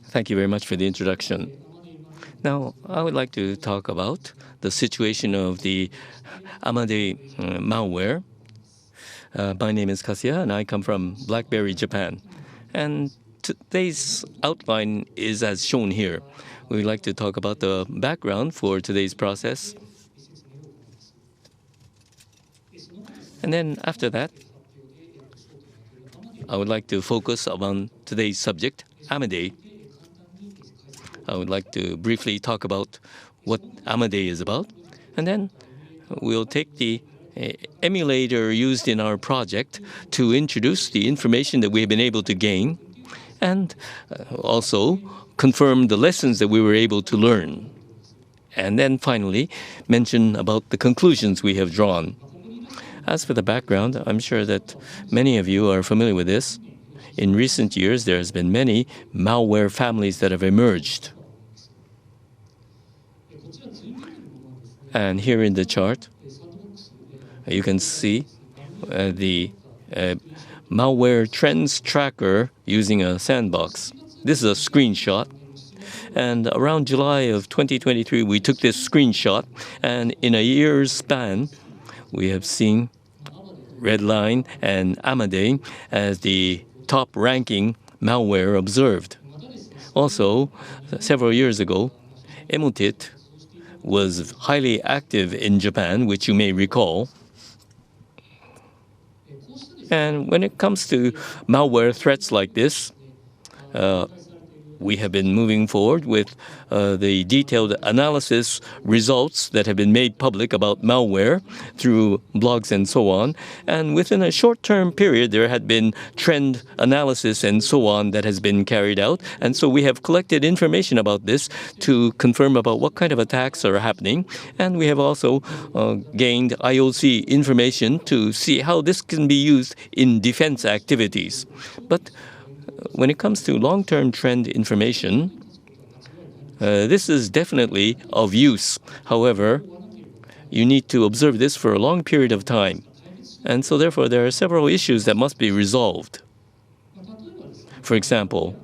Thank you very much for the introduction. Now, I would like to talk about the situation of the Amadey malware. My name is Kasuya, and I come from BlackBerry, Japan. And today's outline is as shown here. We'd like to talk about the background for today's process. And then after that, I would like to focus on today's subject, Amadey. I would like to briefly talk about what Amadey is about. And then we'll take the emulator used in our project to introduce the information that we have been able to gain and also confirm the lessons that we were able to learn. And then finally, mention about the conclusions we have drawn. As for the background, I'm sure that many of you are familiar with this. In recent years, there has been many malware families that have emerged. And here in the chart, you can see the malware trends tracker using a sandbox. This is a screenshot. And around July of 2023, we took this screenshot. And in a year's span, we have seen Redline and Amadey as the top-ranking malware observed. Also, several years ago, Emotet was highly active in Japan, which you may recall. And when it comes to malware threats like this, we have been moving forward with the detailed analysis results that have been made public about malware through blogs and so on. And within a short-term period, there had been trend analysis and so on that has been carried out. And so we have collected information about this to confirm about what kind of attacks are happening. And we have also gained IOC information to see how this can be used in defense activities. But when it comes to long-term trend information, this is definitely of use. However, you need to observe this for a long period of time. And so therefore, there are several issues that must be resolved. For example,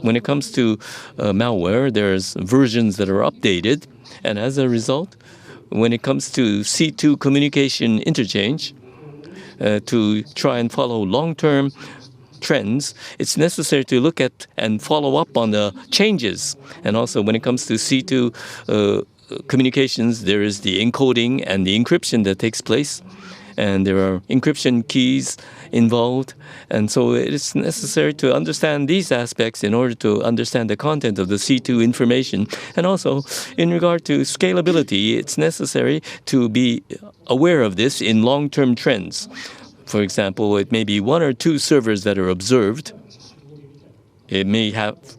when it comes to malware, there's versions that are updated. And as a result, when it comes to C2 communication interchange, to try and follow long-term trends, it's necessary to look at and follow up on the changes. And also when it comes to C2 communications, there is the encoding and the encryption that takes place. And there are encryption keys involved. And so it is necessary to understand these aspects in order to understand the content of the C2 information. And also, in regard to scalability, it's necessary to be aware of this in long-term trends. For example, it may be one or two servers that are observed. It may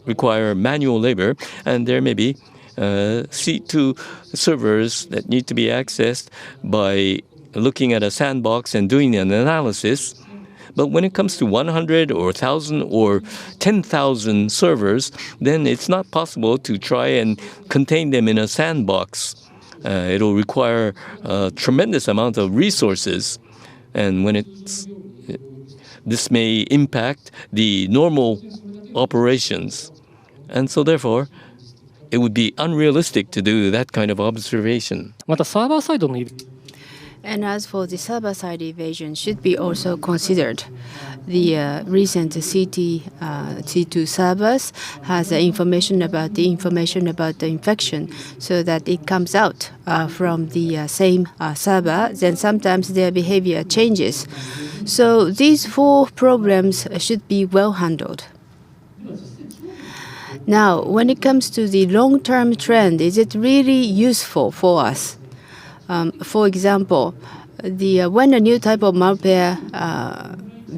require manual labor, and there may be C2 servers that need to be accessed by looking at a sandbox and doing an analysis. But when it comes to 100 or 1,000 or 10,000 servers, then it's not possible to try and contain them in a sandbox. It'll require a tremendous amount of resources. And when this may impact the normal operations. And so therefore, it would be unrealistic to do that kind of observation. And as for the server-side evasion, should be also considered. The recent C2 servers has information about the infection, so that it comes out from the same server. Then sometimes their behavior changes. So these four problems should be well handled. Now, when it comes to the long-term trend, is it really useful for us? For example, when a new type of malware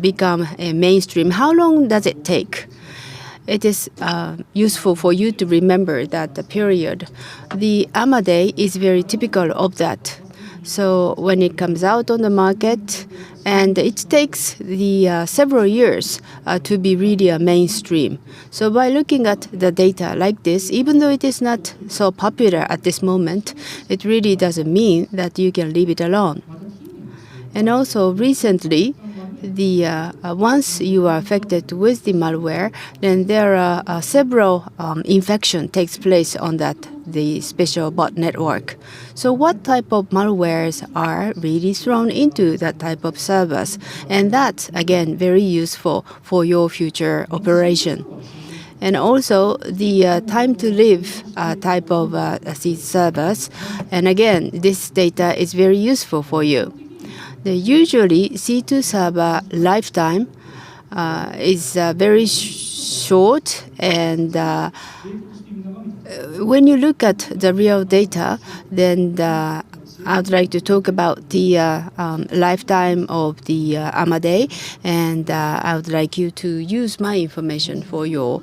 become a mainstream, how long does it take? It is useful for you to remember that the period. The Amadey is very typical of that. So when it comes out on the market, and it takes the several years to be really a mainstream. So by looking at the data like this, even though it is not so popular at this moment, it really doesn't mean that you can leave it alone. And also recently, once you are affected with the malware, then there are several infection takes place on the special bot network. So what type of malwares are really thrown into that type of servers? And that's, again, very useful for your future operation. And also the time to live type of these servers. And again, this data is very useful for you. Usually, C2 server lifetime is very short, and when you look at the real data, then I would like to talk about the lifetime of the Amadey, and I would like you to use my information for your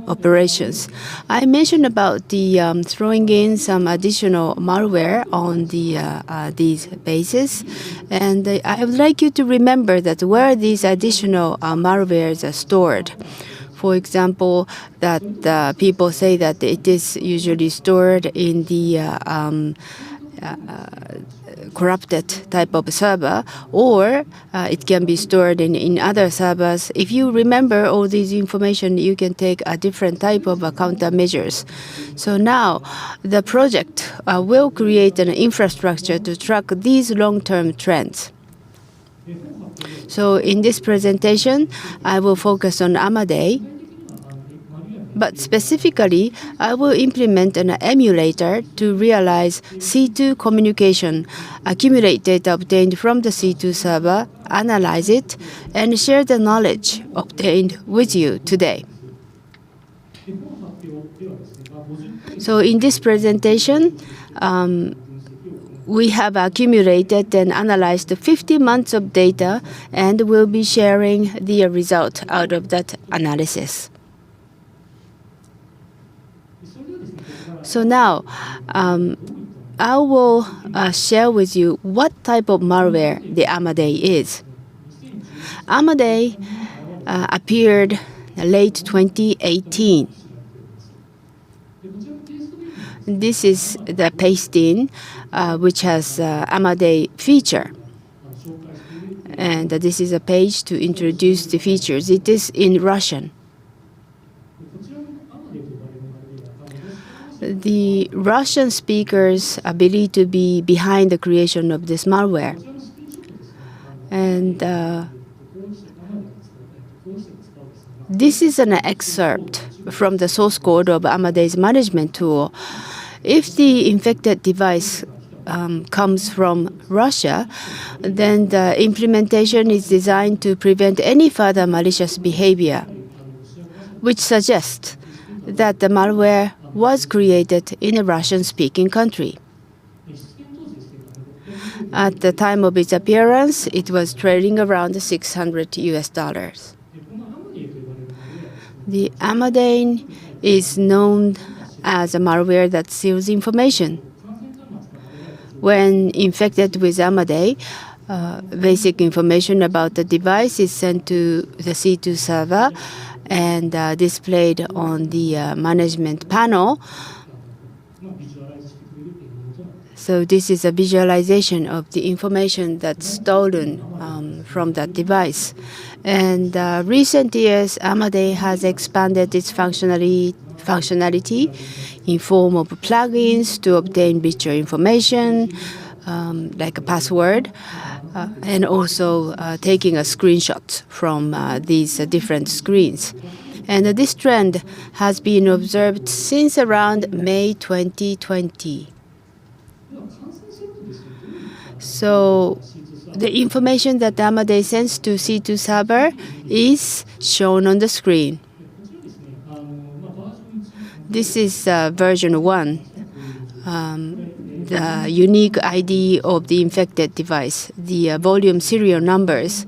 operations. I mentioned about the throwing in some additional malware on these bases, and I would like you to remember that where these additional malwares are stored. For example, that people say that it is usually stored in the corrupted type of server, or it can be stored in other servers. If you remember all these information, you can take a different type of countermeasures. So now the project will create an infrastructure to track these long-term trends. So in this presentation, I will focus on Amadey, but specifically, I will implement an emulator to realize C2 communication, accumulate data obtained from the C2 server, analyze it, and share the knowledge obtained with you today. So in this presentation, we have accumulated and analyzed 50 months of data, and will be sharing the result out of that analysis. So now, I will share with you what type of malware the Amadey is. Amadey appeared late 2018. This is the paste-in, which has Amadey feature. And this is a page to introduce the features. It is in Russian. The Russian speakers are believed to be behind the creation of this malware. And this is an excerpt from the source code of Amadey's management tool. If the infected device comes from Russia, then the implementation is designed to prevent any further malicious behavior, which suggests that the malware was created in a Russian-speaking country. At the time of its appearance, it was trading around $600 US. The Amadey is known as a malware that steals information. When infected with Amadey, basic information about the device is sent to the C2 server and displayed on the management panel. So this is a visualization of the information that's stolen from that device. And recent years, Amadey has expanded its functionality in form of plugins to obtain richer information, like a password, and also taking a screenshot from these different screens. And this trend has been observed since around May 2020. So the information that Amadey sends to C2 server is shown on the screen. This is version 1, the unique ID of the infected device, the volume serial numbers,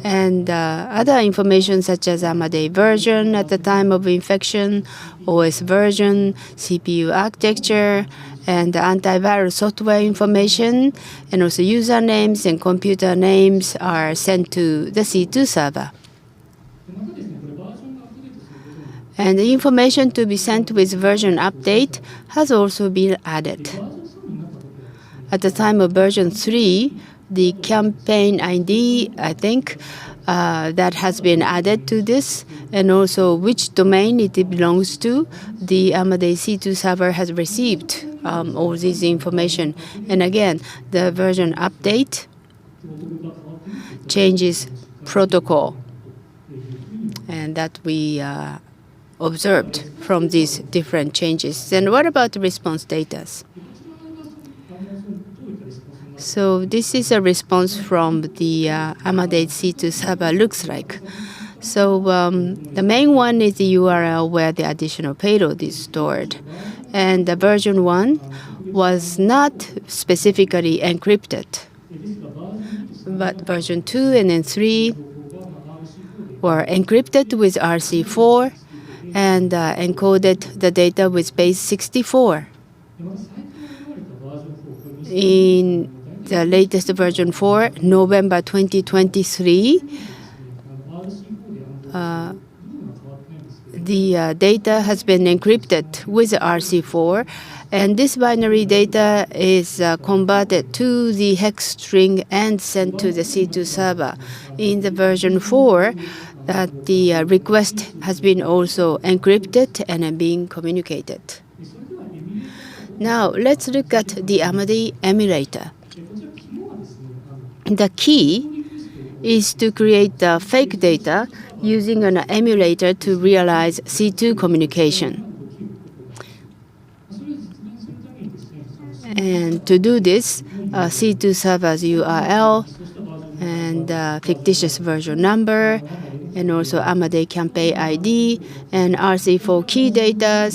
and other information such as Amadey version at the time of infection, OS version, CPU architecture, and antivirus software information, and also usernames and computer names are sent to the C2 server. And the information to be sent with version update has also been added. At the time of version 3, the campaign ID, I think, that has been added to this, and also which domain it belongs to. The Amadey C2 server has received all this information. And again, the version update changes protocol, and that we observed from these different changes. Then what about the response data? So this is a response from the Amadey C2 server looks like. So the main one is the URL where the additional payload is stored. And the version 1 was not specifically encrypted. But version 2 and then 3 were encrypted with RC4 and encoded the data with base 64. In the latest version 4, November 2023, the data has been encrypted with RC4, and this binary data is converted to the hex string and sent to the C2 server. In the version 4, the request has been also encrypted and being communicated. Now, let's look at the Amadey emulator. The key is to create the fake data using an emulator to realize C2 communication. And to do this, C2 server's URL and fictitious version number, and also Amadey campaign ID and RC4 key data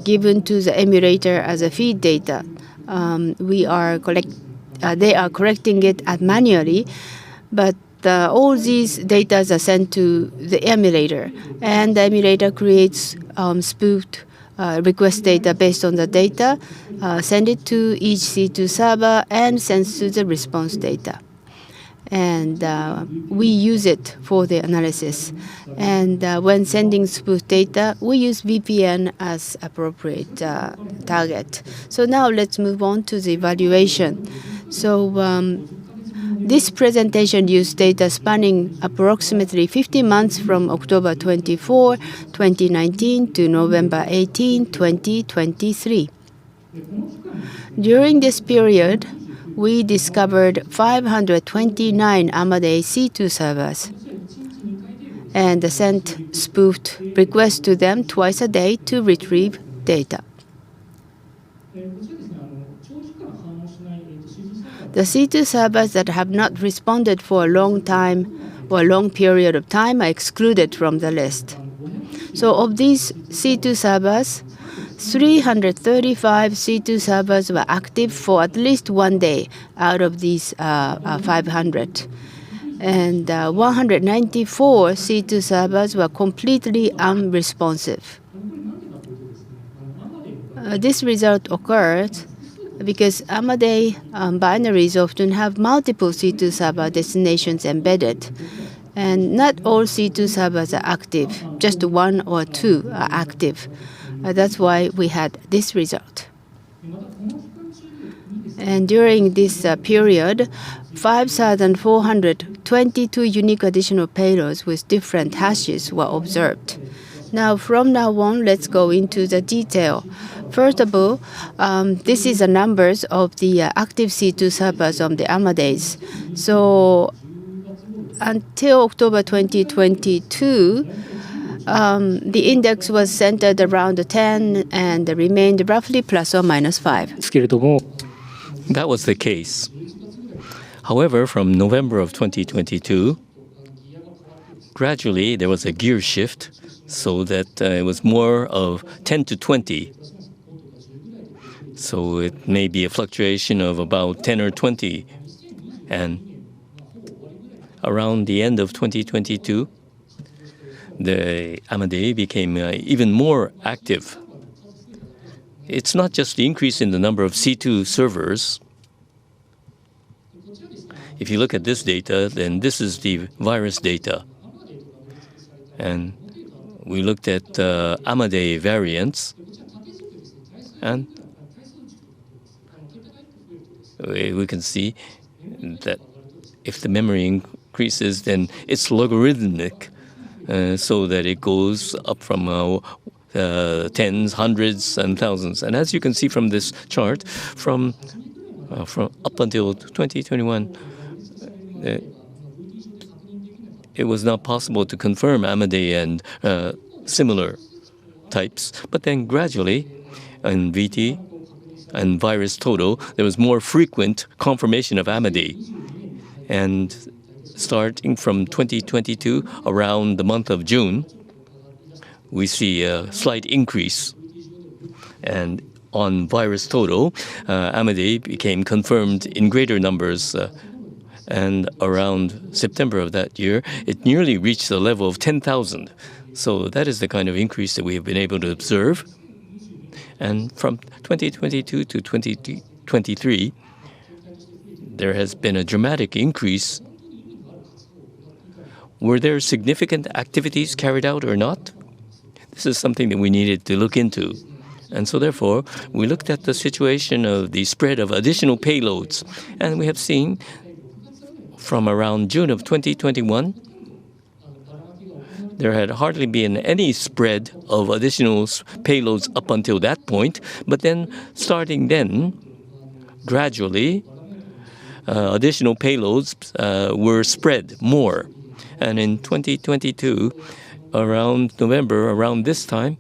given to the emulator as a feed data. They are correcting it manually, but all these data are sent to the emulator, and the emulator creates spoofed request data based on the data, send it to each C2 server, and sends to the response data. And we use it for the analysis. And when sending spoof data, we use VPN as appropriate target. So now let's move on to the evaluation. So this presentation used data spanning approximately 50 months from October 24, 2019 to November 18, 2023. During this period, we discovered 529 Amadey C2 servers and sent spoofed requests to them twice a day to retrieve data. The C2 servers that have not responded for a long time or a long period of time are excluded from the list. So of these C2 servers, 335 C2 servers were active for at least 1 day out of these 500. And 194 C2 servers were completely unresponsive. This result occurred because Amadey binaries often have multiple C2 server destinations embedded. And not all C2 servers are active, just 1 or 2 are active. That's why we had this result. And during this period, 5,422 unique additional payloads with different hashes were observed. Now, from now on, let's go into the detail. First of all, this is the numbers of the active C2 servers on the Amadeys. So until October 2022, the index was centered around 10 and remained roughly plus or minus 5. That was the case. However, from November of 2022, gradually there was a gear shift so that it was more of 10 to 20. So it may be a fluctuation of about 10 or 20. And around the end of 2022, the Amadey became even more active. It's not just the increase in the number of C2 servers. If you look at this data, then this is the virus data. And we looked at Amadey variants, and we can see that if the memory increases, then it's logarithmic, so that it goes up from tens, hundreds, and thousands. And as you can see from this chart, from up until 2021, it was not possible to confirm Amadey and similar types. But then gradually, in VT and virus total, there was more frequent confirmation of Amadey. And starting from 2022, around the month of June, we see a slight increase. And on virus total, Amadey became confirmed in greater numbers. And around September of that year, it nearly reached the level of 10,000. So that is the kind of increase that we have been able to observe. And from 2022 to 2023, there has been a dramatic increase. Were there significant activities carried out or not? This is something that we needed to look into. And so therefore, we looked at the situation of the spread of additional payloads. And we have seen from around June of 2021, there had hardly been any spread of additional payloads up until that point. But then, starting then, gradually, additional payloads were spread more. And in 2022, around November, around this time,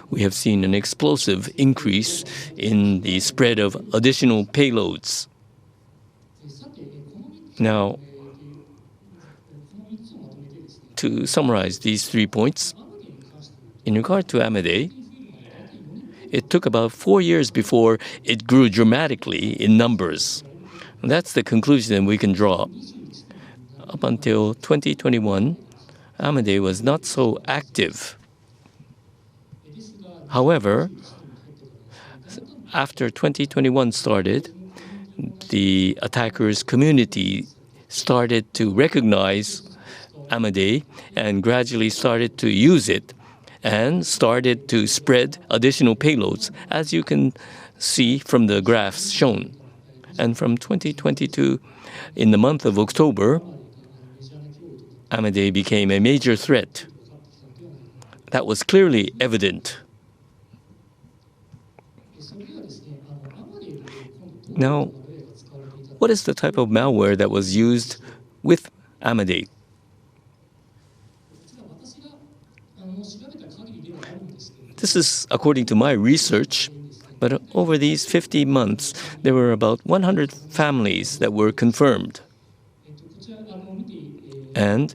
we have seen an explosive increase in the spread of additional payloads. Now, to summarize these 3 points, in regard to Amadey, it took about 4 years before it grew dramatically in numbers. And that's the conclusion that we can draw. Up until 2021, Amadey was not so active. However, after 2021 started, the attackers' community started to recognize Amadey and gradually started to use it and started to spread additional payloads, as you can see from the graphs shown. And from 2022, in the month of October, Amadey became a major threat. That was clearly evident. Now, what is the type of malware that was used with Amadey? This is according to my research, but over these 50 months, there were about 100 families that were confirmed. And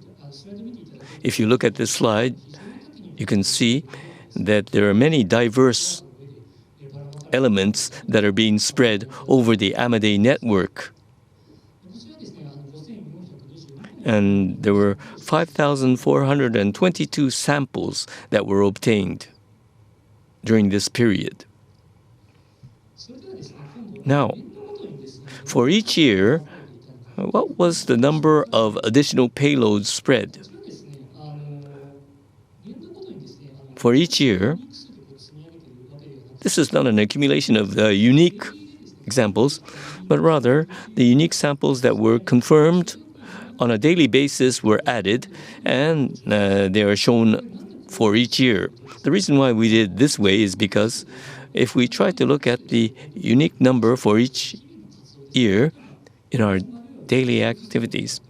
if you look at this slide, you can see that there are many diverse elements that are being spread over the Amadey network. And there were 5,422 samples that were obtained during this period. Now, for each year, what was the number of additional payloads spread? For each year, this is not an accumulation of unique examples, but rather the unique samples that were confirmed on a daily basis were added, and they are shown for each year. The reason why we did this way is because if we try to look at the unique number for each year in our daily activities,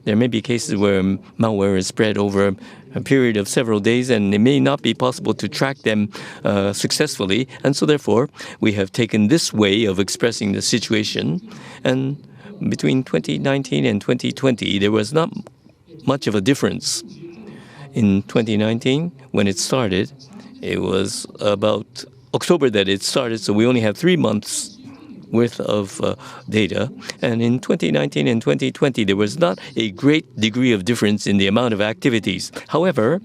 there may be cases where malware is spread over a period of several days, and it may not be possible to track them successfully. And so therefore, we have taken this way of expressing the situation. And between 2019 and 2020, there was not much of a difference. In 2019, when it started, it was about October that it started, so we only have 3 months worth of data. And in 2019 and 2020, there was not a great degree of difference in the amount of activities. However,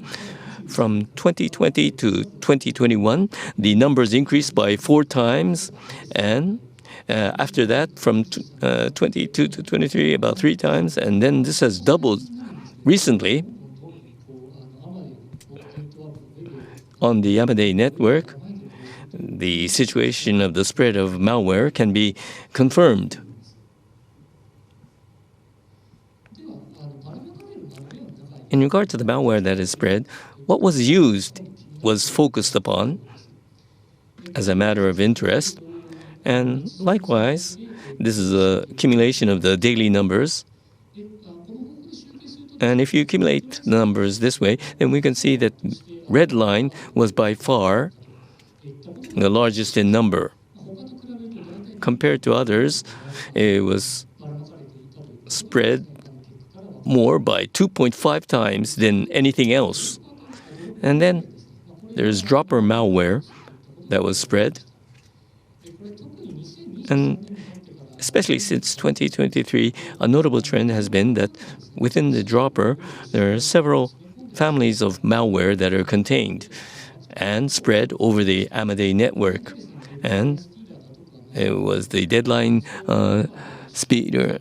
from 2020 to 2021, the numbers increased by 4 times, and after that, from 22 to 23, about 3 times, and then this has doubled recently. On the Amadey network, the situation of the spread of malware can be confirmed. in regard to the malware that is spread, what was used was focused upon as a matter of interest. And likewise, this is a accumulation of the daily numbers. And if you accumulate the numbers this way, then we can see that red line was by far the largest in number. Compared to others, it was spread more by 2.5 times than anything else. And then there's dropper malware that was spread. And especially since 2023, a notable trend has been that within the dropper, there are several families of malware that are contained and spread over the Amadey network. And it was the deadline speeder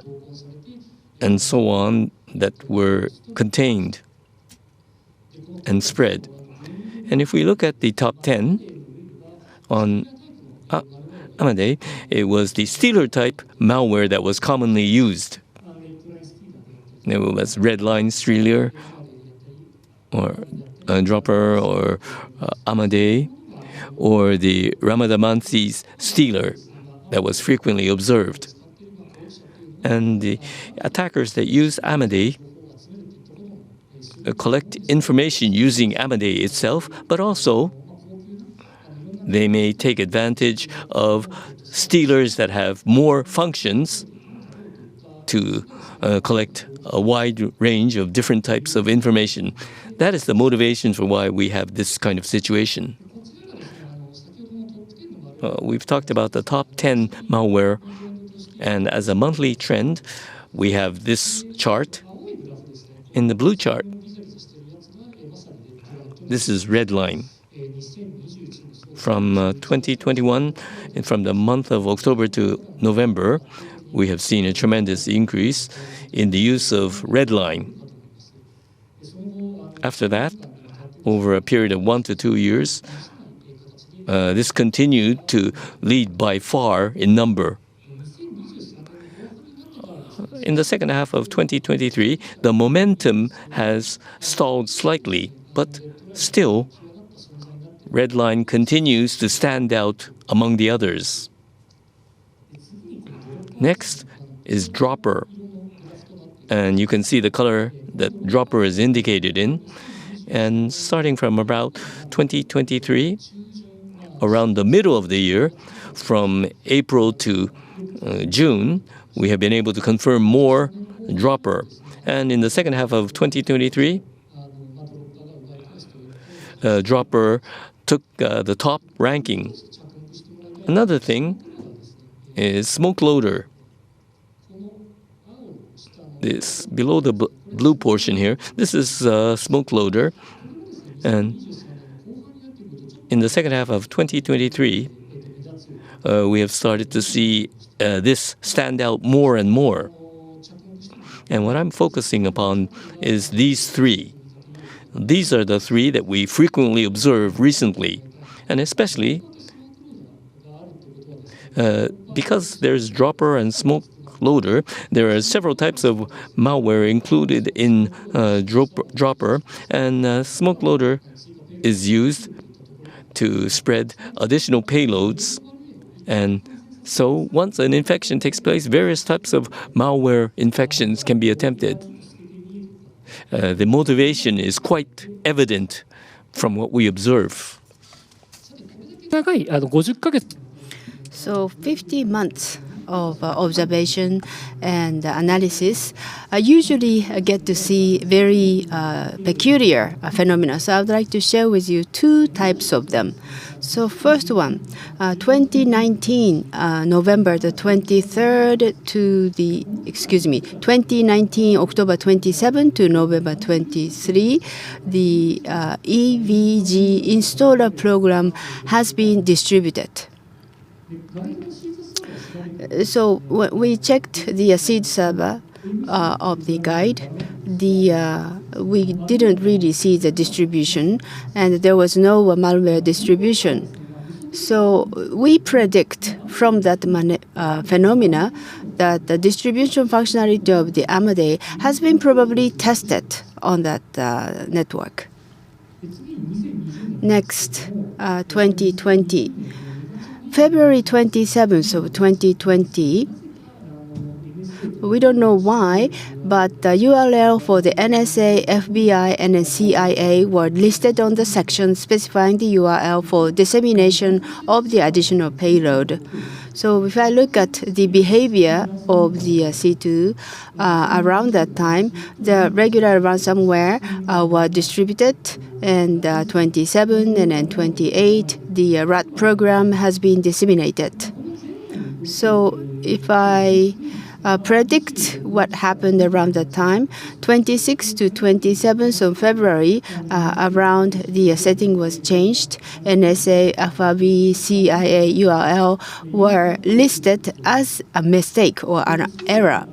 and so on that were contained and spread. And if we look at the top 10 on Amadey, it was the stealer type malware that was commonly used. It was red line stealer or dropper or Amadey, or the Ramadamanthi stealer that was frequently observed. And the attackers that use Amadey collect information using Amadey itself, but also they may take advantage of stealers that have more functions to collect a wide range of different types of information. That is the motivation for why we have this kind of situation. We've talked about the top 10 malware, and as a monthly trend, we have this chart. In the blue chart, this is red line. From 2021, and from the month of October to November, we have seen a tremendous increase in the use of red line. After that, over a period of 1 to 2 years, this continued to lead by far in number. In the second half of 2023, the momentum has stalled slightly, but still, red line continues to stand out among the others. Next is dropper. And you can see the color that dropper is indicated in. And starting from about 2023, around the middle of the year, from April to June, we have been able to confirm more dropper. And in the second half of 2023, dropper took the top ranking. Another thing is smoke loader. This below the blue portion here, this is smoke loader. And in the second half of 2023, we have started to see this stand out more and more. And what I'm focusing upon is these three. These are the three that we frequently observe recently. And especially because there's dropper and smoke loader, there are several types of malware included in dropper, and smoke loader is used to spread additional payloads. And so once an infection takes place, various types of malware infections can be attempted. The motivation is quite evident from what we observe. So 50 months of observation and analysis, I usually get to see very peculiar phenomena. So I would like to share with you two types of them. So first one, 2019, November the 23rd to 2019, October 27 to November 23, the EVG installer program has been distributed. So when we checked the seed server of the guide, we didn't really see the distribution, and there was no malware distribution. So we predict from that phenomena that the distribution functionality of the Amadey has been probably tested on that network. Next, 2020. February 27th of 2020, we don't know why, but the URL for the NSA, FBI, and the CIA were listed on the section specifying the URL for dissemination of the additional payload. So if I look at the behavior of the C2 around that time, the regular ransomware were distributed, and 27 and then 28, the rat program has been disseminated. So if I predict what happened around that time, 26th to 27th of February, around the setting was changed. NSA, FRB, CIA URL were listed as a mistake or an error.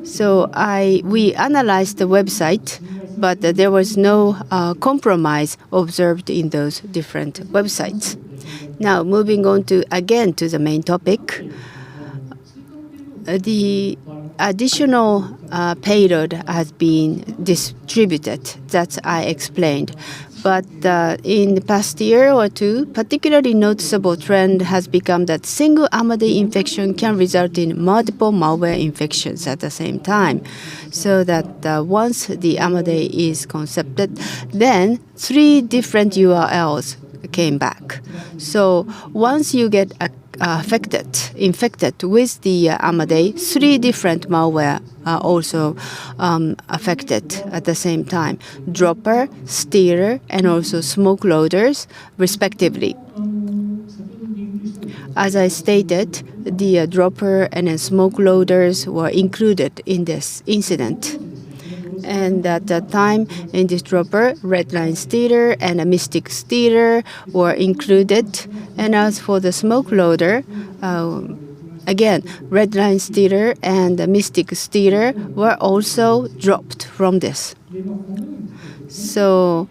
So we analyzed the website, but there was no compromise observed in those different websites. Now, moving on to the main topic. The additional payload has been distributed, that I explained. But in the past year or two, particularly noticeable trend has become that single Amadey infection can result in multiple malware infections at the same time. So that once the Amadey is concepted, then 3 different URLs came back. So once you get infected with the Amadey, 3 different malware are also affected at the same time: dropper, stealer, and also smoke loaders, respectively. As I stated, the dropper and smoke loaders were included in this incident. And at that time, in this dropper, Redline Stealer and a Mystic Stealer were included. And as for the smoke loader, again, Redline Stealer and the Mystic Stealer were also dropped from this. So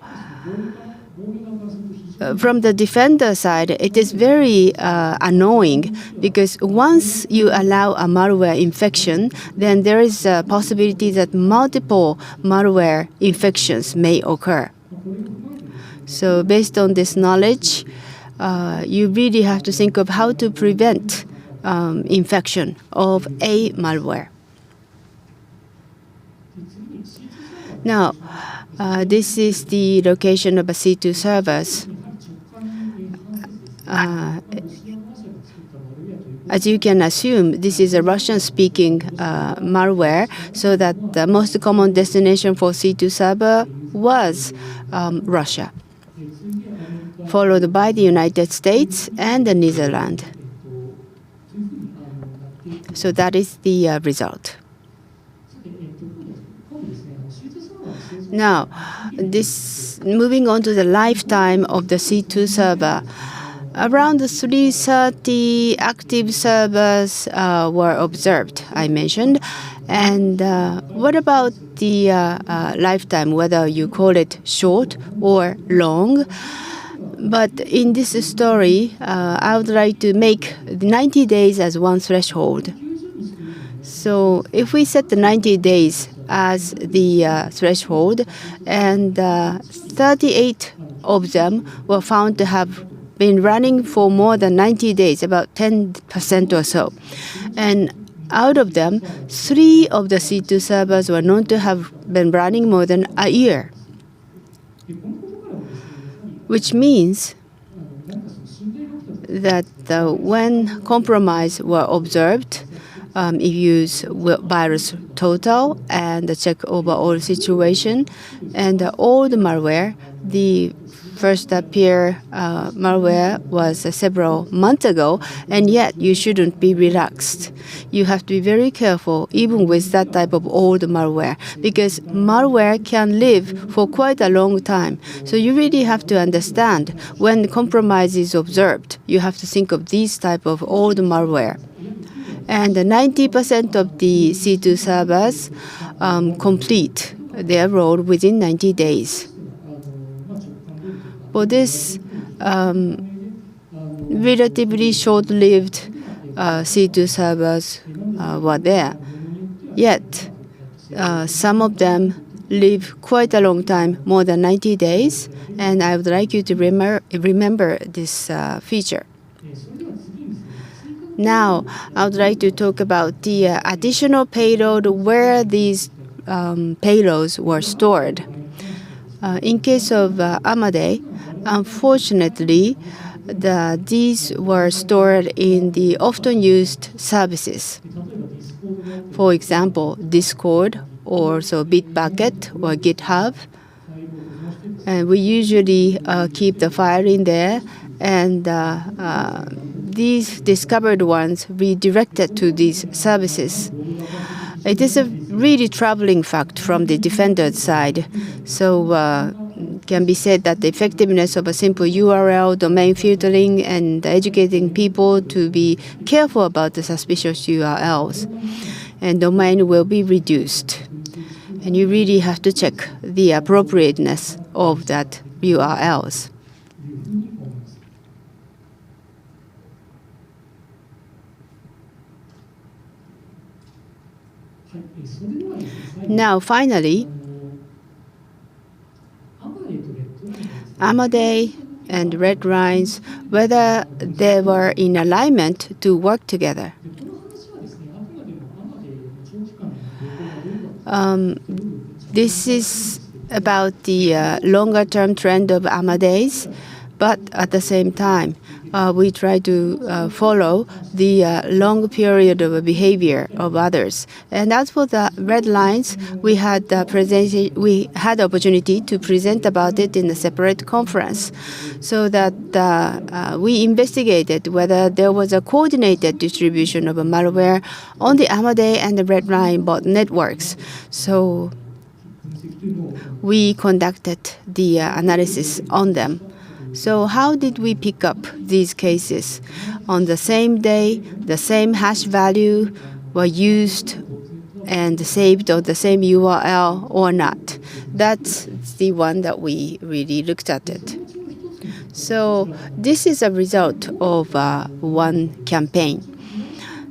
from the defender side, it is very annoying, because once you allow a malware infection, then there is a possibility that multiple malware infections may occur. So based on this knowledge, you really have to think of how to prevent infection of a malware. Now, this is the location of a C2 servers. As you can assume, this is a Russian-speaking malware, so that the most common destination for C2 server was Russia, followed by the United States and the Netherlands. So that is the result. Now, moving on to the lifetime of the C2 server. Around 330 active servers were observed, I mentioned. And what about the lifetime, whether you call it short or long? But in this story, I would like to make 90 days as one threshold. So if we set the 90 days as the threshold, and 38 of them were found to have been running for more than 90 days, about 10% or so. And out of them, 3 of the C2 servers were known to have been running more than a year, which means that when compromise were observed, if you use virus total and check overall situation, and all the malware, the first appear malware was several months ago, and yet you shouldn't be relaxed. You have to be very careful even with that type of old malware, because malware can live for quite a long time. So you really have to understand when compromise is observed, you have to think of these type of old malware. And 90% of the C2 servers complete their role within 90 days. For this relatively short-lived C2 servers were there. Yet, some of them live quite a long time, more than 90 days, and I would like you to remember this feature. Now, I would like to talk about the additional payload where these payloads were stored. In case of Amadey, unfortunately, these were stored in the often used services. For example, Discord or Bitbucket or GitHub. And we usually keep the file in there, and these discovered ones redirected to these services. It is a really troubling fact from the defender's side. So it can be said that the effectiveness of a simple URL domain filtering and educating people to be careful about the suspicious URLs, and domain will be reduced. And you really have to check the appropriateness of that URLs. Now, finally, Amadey and Redlines, whether they were in alignment to work together. This is about the longer-term trend of Amadey's, but at the same time, we try to follow the long period of behavior of others. And as for the red lines, we had the opportunity to present about it in a separate conference, so that we investigated whether there was a coordinated distribution of a malware on the Amadey and the red line bot networks. So we conducted the analysis on them. So how did we pick up these cases? On the same day, the same hash value were used and saved on the same URL or not? That's the one that we really looked at it. So this is a result of one campaign.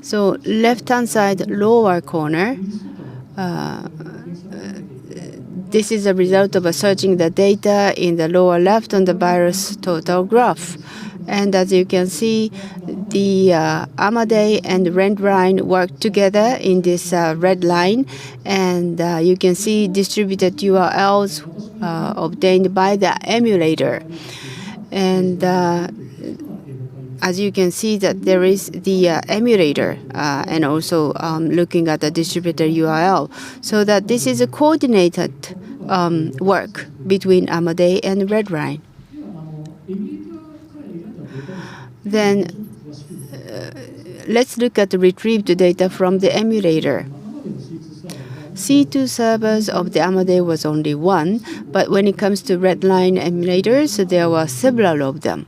So left-hand side lower corner, this is a result of searching the data in the lower left on the virus total graph. And as you can see, the Amadey and Redline work together in this red line. And you can see distributed URLs obtained by the emulator. And as you can see that there is the emulator and also looking at the distributed URL. So that this is a coordinated work between Amadey and Redline. Then let's look at the retrieved data from the emulator. C2 servers of the Amadey was only one, but when it comes to Redline emulators, there were several of them.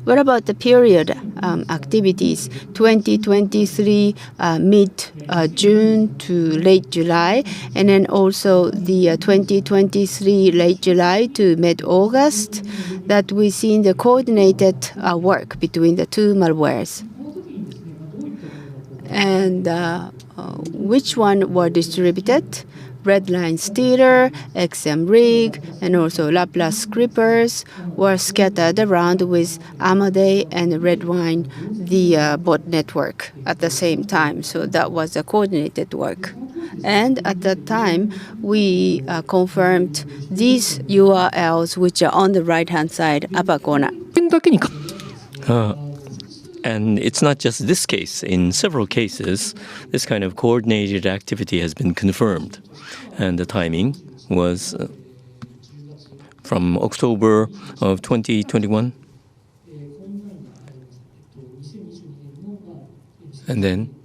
What about the period activities? 2023 mid-June to late July, and then also the 2023 late July to mid-August, that we see in the coordinated work between the two malwares. And which one were distributed? Redline Stealer, XM Rig, and also Laplace Scrippers were scattered around with Amadey and Redline, the bot network, at the same time. So that was a coordinated work. And at that time, we confirmed these URLs, which are on the right-hand side, upper corner. And it's not just this case. In several cases, this kind of coordinated activity has been confirmed. And the timing was from October of 2021. And then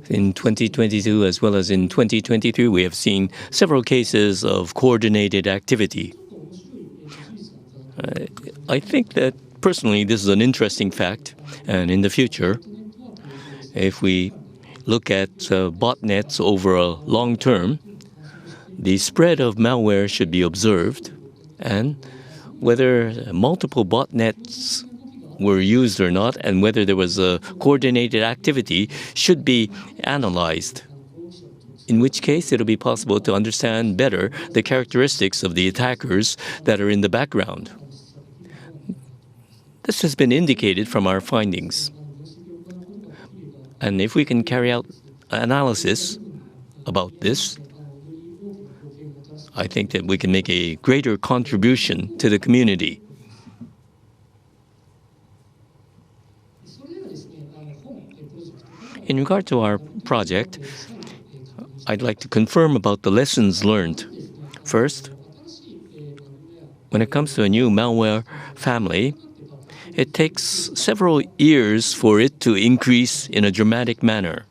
in 2022 as well as in 2023, we have seen several cases of coordinated activity. I think that personally, this is an interesting fact. And in the future, if we look at botnets over a long term, the spread of malware should be observed, and whether multiple botnets were used or not, and whether there was a coordinated activity should be analyzed. In which case, it'll be possible to understand better the characteristics of the attackers that are in the background. This has been indicated from our findings. And if we can carry out analysis about this, I think that we can make a greater contribution to the community. In regard to our project, I'd like to confirm about the lessons learned. First, when it comes to a new malware family, it takes several years for it to increase in a dramatic manner.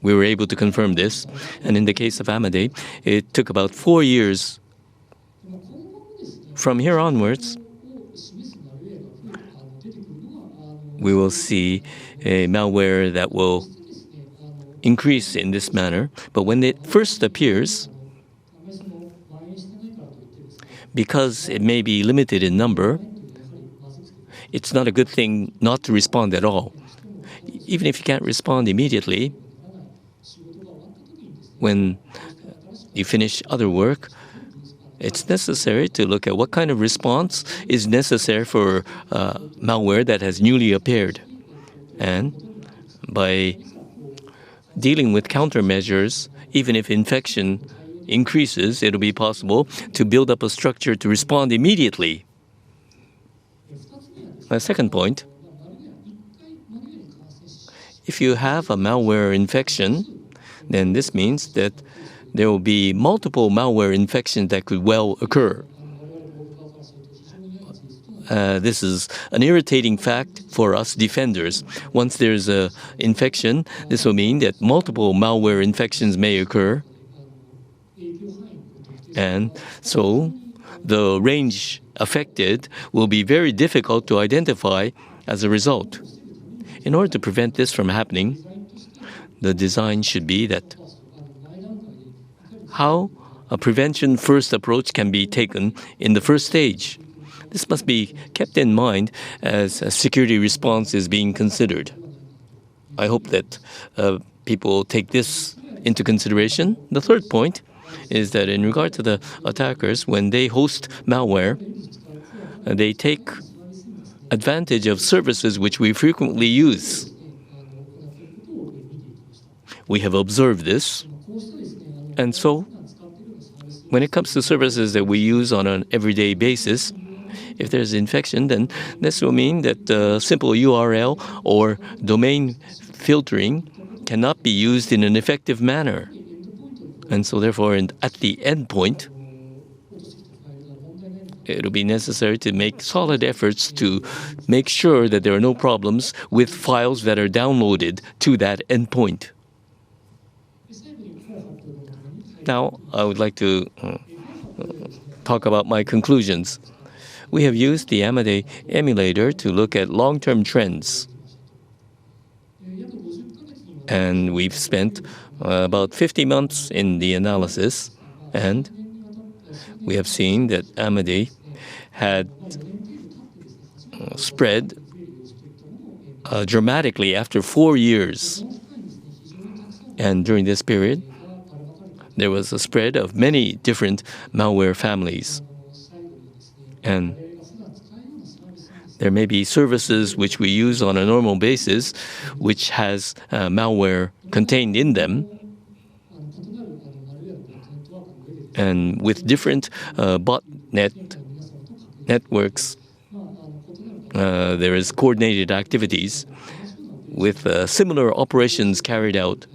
We were able to confirm this, and in the case of Amadey, it took about 4 years. From here onwards, we will see a malware that will increase in this manner. But when it first appears, because it may be limited in number, it's not a good thing not to respond at all. Even if you can't respond immediately, when you finish other work, it's necessary to look at what kind of response is necessary for malware that has newly appeared. And by dealing with countermeasures, even if infection increases, it'll be possible to build up a structure to respond immediately. My second point, if you have a malware infection, then this means that there will be multiple malware infections that could well occur. This is an irritating fact for us defenders. Once there's an infection, this will mean that multiple malware infections may occur. And so the range affected will be very difficult to identify as a result. In order to prevent this from happening, the design should be that how a prevention first approach can be taken in the first stage. This must be kept in mind as a security response is being considered. I hope that people take this into consideration. The third point is that in regard to the attackers, when they host malware, they take advantage of services which we frequently use. We have observed this. And so, when it comes to services that we use on an everyday basis, if there's infection, then this will mean that simple URL or domain filtering cannot be used in an effective manner. And so therefore, at the end point, it'll be necessary to make solid efforts to make sure that there are no problems with files that are downloaded to that endpoint. Now, I would like to talk about my conclusions. We have used the Amadey emulator to look at long-term trends. And we've spent about 50 months in the analysis, and we have seen that Amadey had spread dramatically after 4 years. And during this period, there was a spread of many different malware families. And there may be services which we use on a normal basis which has malware contained in them. And with different botnet networks, there is coordinated activities with similar operations carried out.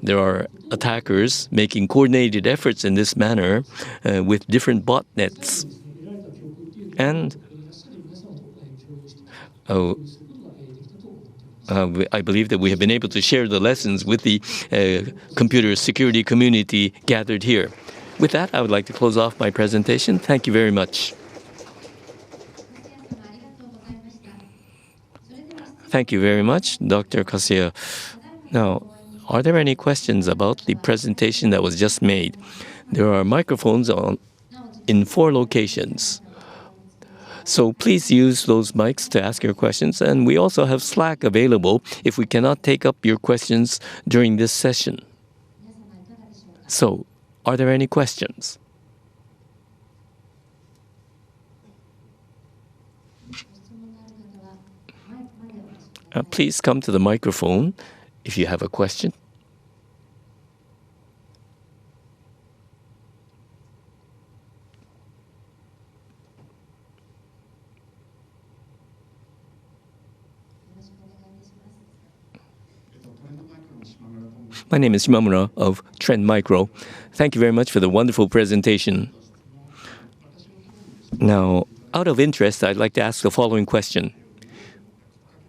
There are attackers making coordinated efforts in this manner with different botnets. And I believe that we have been able to share the lessons with the computer security community gathered here. With that, I would like to close off my presentation. Thank you very much. Thank you very much, Dr. Kasuya. Now, are there any questions about the presentation that was just made? There are microphones in 4 locations. So please use those mics to ask your questions. And we also have Slack available if we cannot take up your questions during this session. So, are there any questions? Please come to the microphone if you have a question. My name is Shimamura of Trend Micro. Thank you very much for the wonderful presentation. Now, out of interest, I'd like to ask the following question.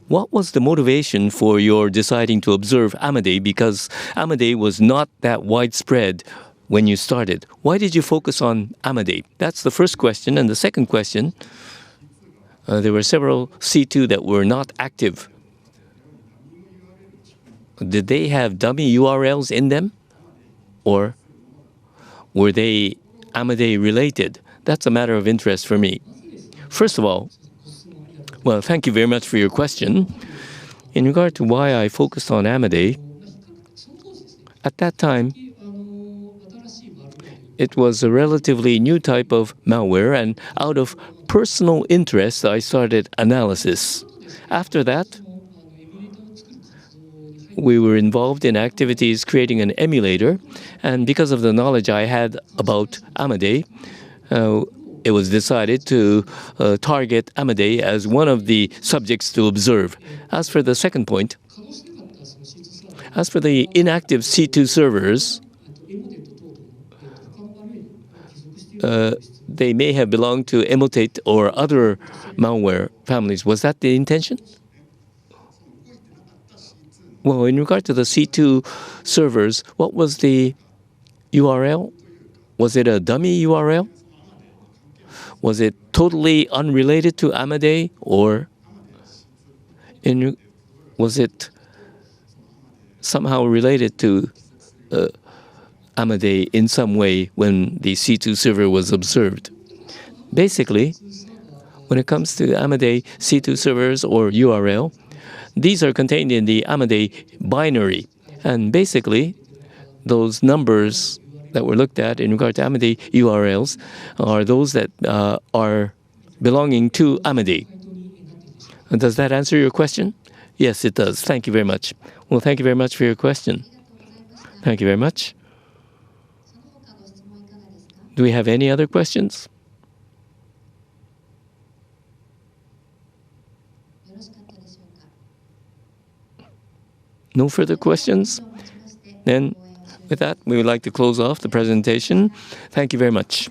What was the motivation for your deciding to observe Amadey? Because Amadey was not that widespread when you started. Why did you focus on Amadey? That's the first question. And the second question, there were several C2 that were not active. Did they have dummy URLs in them? Or were they Amadey related? That's a matter of interest for me. First of all, well, thank you very much for your question. In regard to why I focused on Amadey, at that time, it was a relatively new type of malware, and out of personal interest, I started analysis. After that, we were involved in activities creating an emulator, and because of the knowledge I had about Amadey, it was decided to target Amadey as one of the subjects to observe. As for the second point, as for the inactive C2 servers, they may have belonged to Emotet or other malware families. Was that the intention? Well, in regard to the C2 servers, what was the URL? Was it a dummy URL? Was it totally unrelated to Amadey, or was it somehow related to Amadey in some way when the C2 server was observed? Basically, when it comes to Amadey C2 servers or URL, these are contained in the Amadey binary. And basically, those numbers that were looked at in regard to Amadey URLs are those that are belonging to Amadey. Does that answer your question? Yes, it does. Thank you very much. Well, thank you very much for your question. Thank you very much. Do we have any other questions? No further questions? Then, with that, we would like to close off the presentation. Thank you very much.